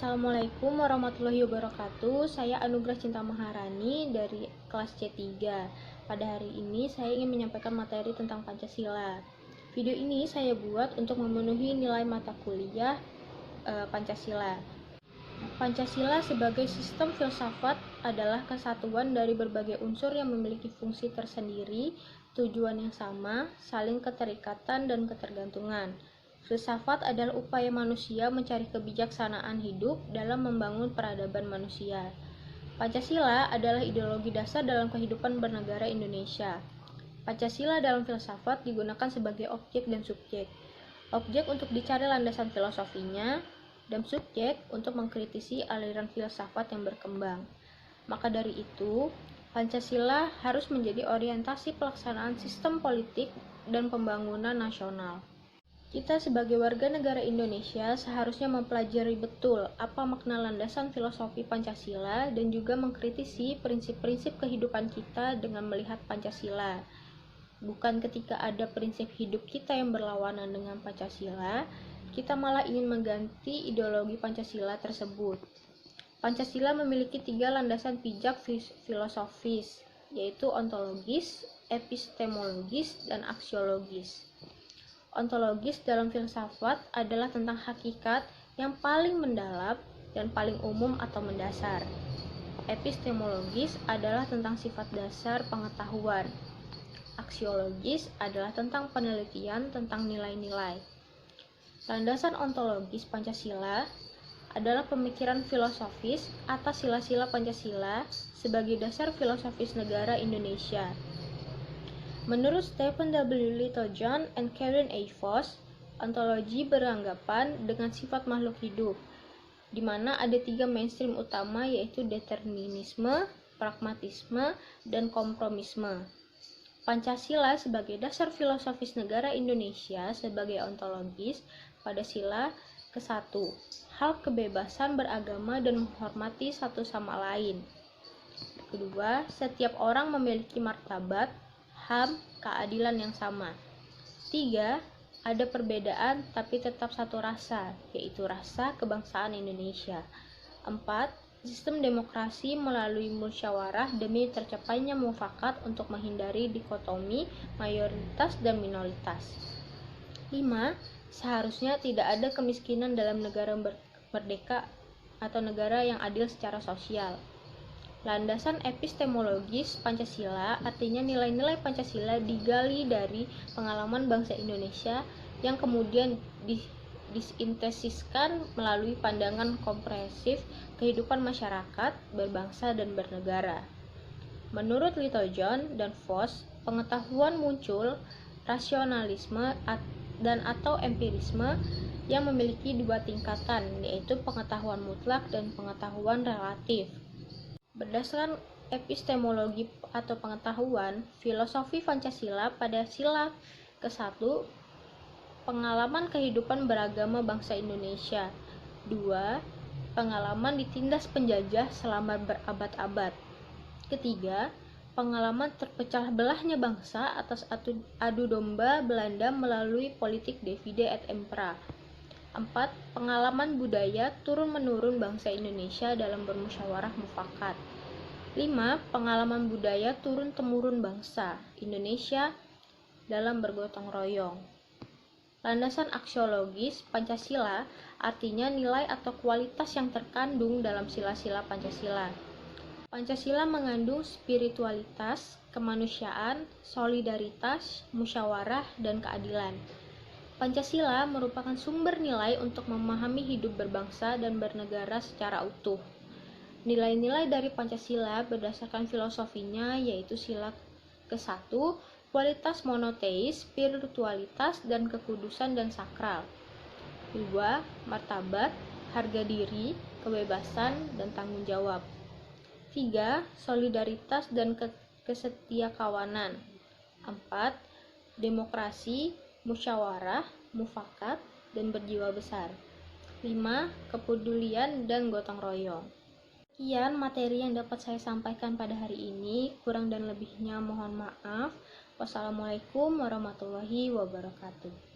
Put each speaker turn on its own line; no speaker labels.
Assalamualaikum warahmatullahi wabarakatuh. Saya Anugrah Cinta Maharani dari kelas C3. Pada hari ini saya ingin menyampaikan materi tentang Pancasila. Video ini saya buat untuk memenuhi nilai mata kuliah Pancasila. Pancasila sebagai sistem filsafat adalah kesatuan dari berbagai unsur yang memiliki fungsi tersendiri, tujuan yang sama, saling keterikatan dan ketergantungan. Filsafat adalah upaya manusia mencari kebijaksanaan hidup dalam membangun peradaban manusia. Pancasila adalah ideologi dasar dalam kehidupan bernegara Indonesia. Pancasila dalam filsafat digunakan sebagai objek dan subjek. Objek untuk dicari landasan filosofinya, dan subjek untuk mengkritisi aliran filsafat yang berkembang. Maka dari itu, Pancasila harus menjadi orientasi pelaksanaan sistem politik dan pembangunan nasional. Kita sebagai warga negara Indonesia seharusnya mempelajari betul apa makna landasan filosofi Pancasila dan juga mengkritisi prinsip-prinsip kehidupan kita dengan melihat Pancasila. Bukan ketika ada prinsip hidup kita yang berlawanan dengan Pancasila, kita malah ingin mengganti ideologi Pancasila tersebut. Pancasila memiliki 3 landasan pijak filosofis, yaitu ontologis, epistemologis, dan aksiologis. Ontologis dalam filsafat adalah tentang hakikat yang paling mendalam dan paling umum atau mendasar. Epistemologis adalah tentang sifat dasar pengetahuan. Aksiologis adalah tentang penelitian tentang nilai-nilai. Landasan ontologis Pancasila adalah pemikiran filosofis atas sila-sila Pancasila sebagai dasar filosofis negara Indonesia. Menurut Stephen W. Littlejohn and Karen A. Voss, ontologi beranggapan dengan sifat makhluk hidup, di mana ada 3 mainstream utama yaitu determinisme, pragmatisme, dan kompromisme. Pancasila sebagai dasar filosofis negara Indonesia sebagai ontologis pada sila ke-1, hak kebebasan beragama dan menghormati satu sama lain. Kedua, setiap orang memiliki martabat, HAM, keadilan yang sama. 3. Ada perbedaan tapi tetap satu rasa, yaitu rasa kebangsaan Indonesia. 4. Sistem demokrasi melalui musyawarah demi tercapainya mufakat untuk menghindari dikotomi mayoritas dan minoritas. 5. Seharusnya tidak ada kemiskinan dalam negara merdeka atau negara yang adil secara sosial. Landasan epistemologis Pancasila artinya nilai-nilai Pancasila digali dari pengalaman bangsa Indonesia yang kemudian disintesiskan melalui pandangan komprehensif kehidupan masyarakat, berbangsa dan bernegara. Menurut Littlejohn dan Voss, pengetahuan muncul rasionalisme dan atau empirisme yang memiliki 2 tingkatan, yaitu pengetahuan mutlak dan pengetahuan relatif. Berdasarkan epistemologi atau pengetahuan, filosofi Pancasila pada sila ke-1, pengalaman kehidupan beragama bangsa Indonesia. 2. Pengalaman ditindas penjajah selama berabad-abad. Ketiga, pengalaman terpecah belahnya bangsa atas adu domba Belanda melalui politik divide et impera. 4. Pengalaman budaya turun-menurun bangsa Indonesia dalam bermusyawarah mufakat. 5. Pengalaman budaya turun-temurun bangsa Indonesia dalam bergotong royong. Landasan aksiologis Pancasila artinya nilai atau kualitas yang terkandung dalam sila-sila Pancasila. Pancasila mengandung spiritualitas, kemanusiaan, solidaritas, musyawarah, dan keadilan. Pancasila merupakan sumber nilai untuk memahami hidup berbangsa dan bernegara secara utuh. Nilai-nilai dari Pancasila berdasarkan filosofinya yaitu sila ke-1, kualitas monoteis, spiritualitas, dan kekudusan dan sakral. 2. Martabat, harga diri, kebebasan, dan tanggung jawab. 3. Solidaritas dan kesetiakawanan. 4. Demokrasi, musyawarah, mufakat, dan berjiwa besar. 5. Kepedulian dan gotong royong. Sekian materi yang dapat saya sampaikan pada hari ini. Kurang dan lebihnya mohon maaf. Wassalamualaikum warahmatullahi wabarakatuh.